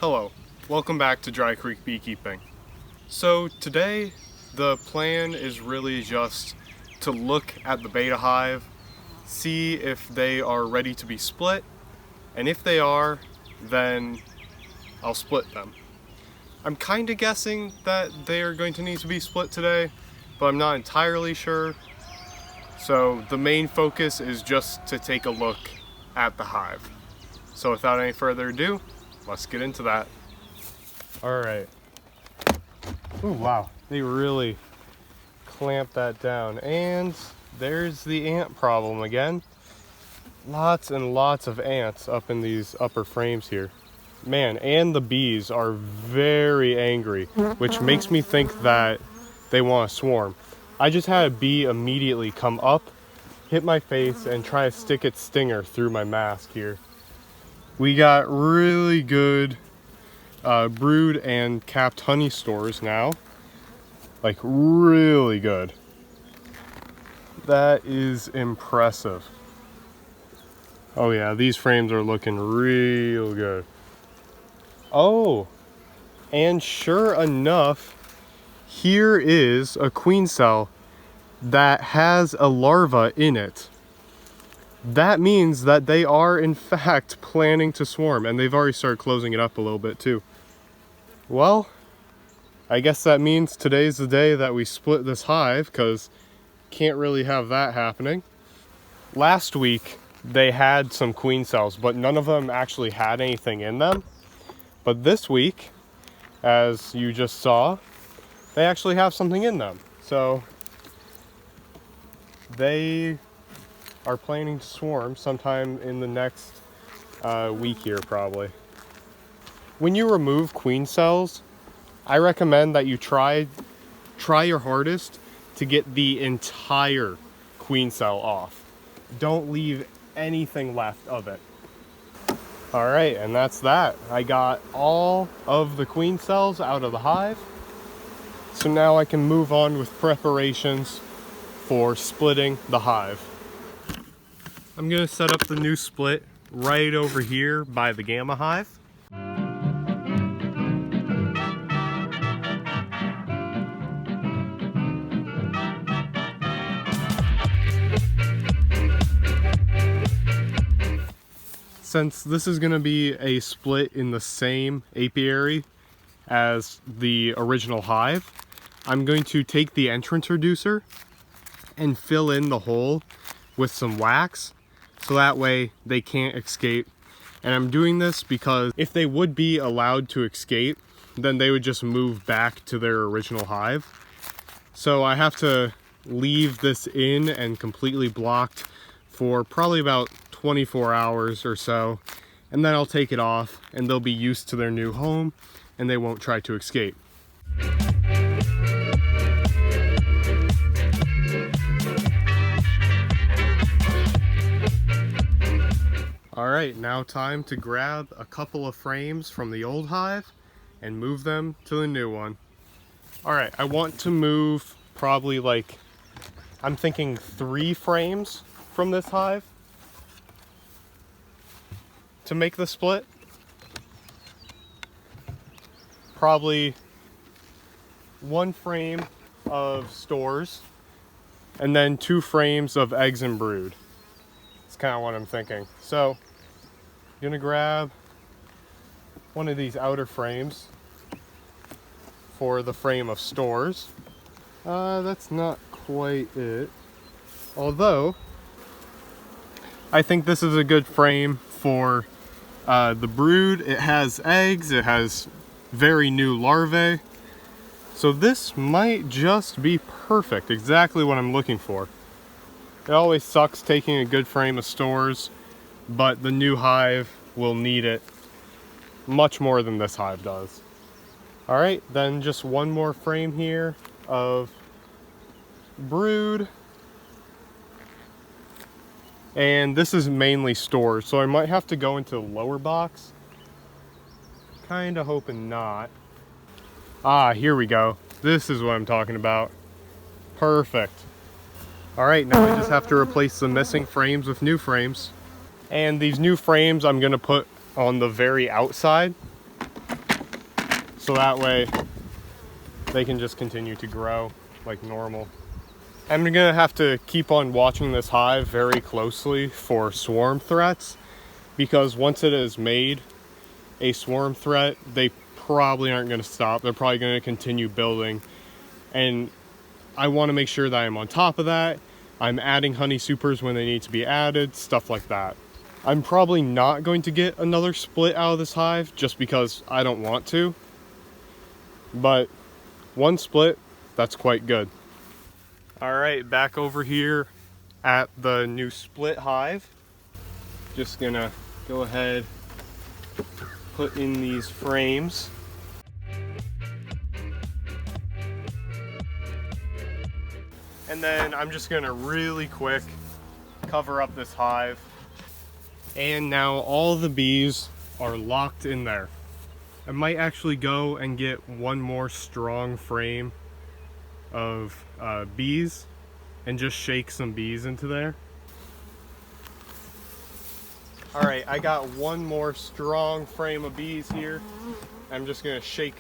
Hello, welcome back to Dry Creek Beekeeping. So today the plan is really just to look at the beta hive, see if they are ready to be split, and if they are, then I'll split them. I'm kind of guessing that they are going to need to be split today, but I'm not entirely sure. So the main focus is just to take a look at the hive. So without any further ado, let's get into that. All right. Oh, wow. They really clamped that down. And there's the ant problem again. Lots and lots of ants up in these upper frames here. Man, and the bees are very angry, which makes me think that they want to swarm. I just had a bee immediately come up, hit my face, and try to stick its stinger through my mask here. We got really good brood and capped honey stores now. Like, really good. That is impressive. Oh yeah, these frames are looking real good. Oh, and sure enough, here is a queen cell that has a larva in it. That means that they are in fact planning to swarm, and they've already started closing it up a little bit too. Well, I guess that means today's the day that we split this hive, because can't really have that happening. Last week they had some queen cells, but none of them actually had anything in them. But this week, as you just saw, they actually have something in them. So they are planning to swarm sometime in the next week here probably. When you remove queen cells, I recommend that you try your hardest to get the entire queen cell off. Don't leave anything left of it. All right, and that's that. I got all of the queen cells out of the hive. So now I can move on with preparations for splitting the hive. I'm gonna set up the new split right over here by the gamma hive. Since this is gonna be a split in the same apiary as the original hive, I'm going to take the entrance reducer and fill in the hole with some wax, so that way they can't escape. And I'm doing this because if they would be allowed to escape, then they would just move back to their original hive. So I have to leave this in and completely blocked for probably about 24 hours or so, and then I'll take it off and they'll be used to their new home and they won't try to escape. All right, now time to grab a couple of frames from the old hive and move them to the new one. All right, I want to move probably like, I'm thinking 3 frames from this hive to make the split. Probably 1 frame of stores and then 2 frames of eggs and brood. That's kind of what I'm thinking. So I'm gonna grab one of these outer frames for the frame of stores. That's not quite it. Although, I think this is a good frame for the brood. It has eggs, it has very new larvae. So this might just be perfect, exactly what I'm looking for. It always sucks taking a good frame of stores, but the new hive will need it much more than this hive does. All right, then just 1 more frame here of brood. And this is mainly stores, so I might have to go into the lower box. Kinda hoping not. Ah, here we go. This is what I'm talking about. Perfect. All right, now I just have to replace the missing frames with new frames. And these new frames I'm gonna put on the very outside. so that way they can just continue to grow like normal. I'm gonna have to keep on watching this hive very closely for swarm threats, because once it has made a swarm threat, they probably aren't gonna stop. They're probably gonna continue building, and I wanna make sure that I'm on top of that. I'm adding honey supers when they need to be added, stuff like that. I'm probably not going to get another split out of this hive just because I don't want to, but one split, that's quite good. All right, back over here at the new split hive. Just gonna go ahead, put in these frames. And then I'm just gonna really quick cover up this hive. And now all the bees are locked in there. I might actually go and get one more strong frame of bees and just shake some bees into there. All right, I got one more strong frame of bees here. I'm just gonna shake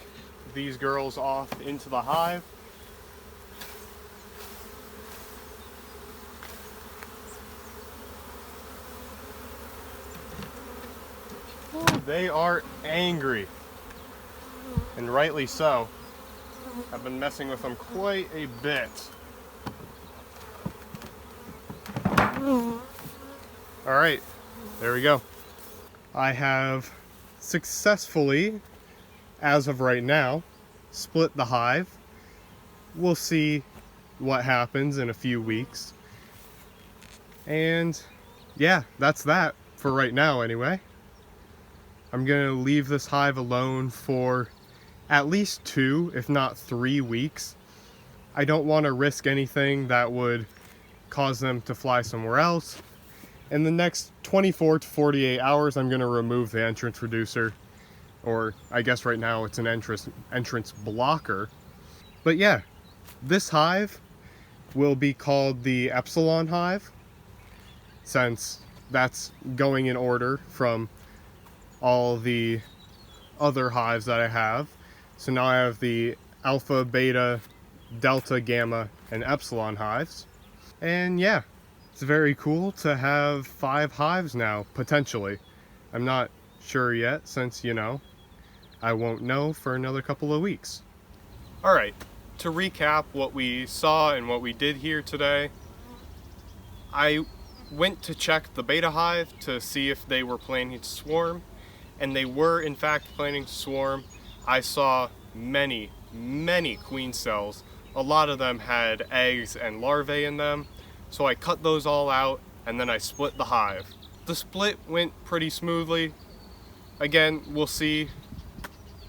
these girls off into the hive. They are angry, and rightly so. I've been messing with them quite a bit. All right, there we go. I have successfully, as of right now, split the hive. We'll see what happens in a few weeks. And yeah, that's that for right now anyway. I'm gonna leave this hive alone for at least 2, if not 3 weeks. I don't want to risk anything that would cause them to fly somewhere else. In the next 24 to 48 hours, I'm gonna remove the entrance reducer, or I guess right now it's an entrance blocker. But yeah, this hive will be called the Epsilon Hive, since that's going in order from all the other hives that I have. So now I have the alpha, beta, delta, gamma, and epsilon hives. And yeah, it's very cool to have 5 hives now, potentially. I'm not sure yet, since, you know, I won't know for another couple of weeks. All right, to recap what we saw and what we did here today, I went to check the beta hive to see if they were planning to swarm, and they were in fact planning to swarm. I saw many queen cells. A lot of them had eggs and larvae in them, so I cut those all out and then I split the hive. The split went pretty smoothly. Again, we'll see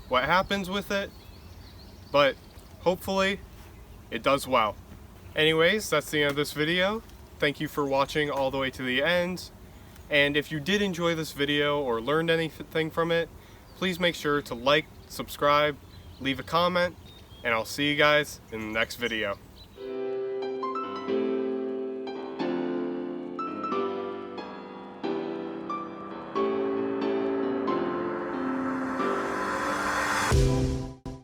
what happens with it, but hopefully it does well. Anyways, that's the end of this video. Thank you for watching all the way to the end. And if you did enjoy this video or learned anything from it, please make sure to like, subscribe, leave a comment, and I'll see you guys in the next video.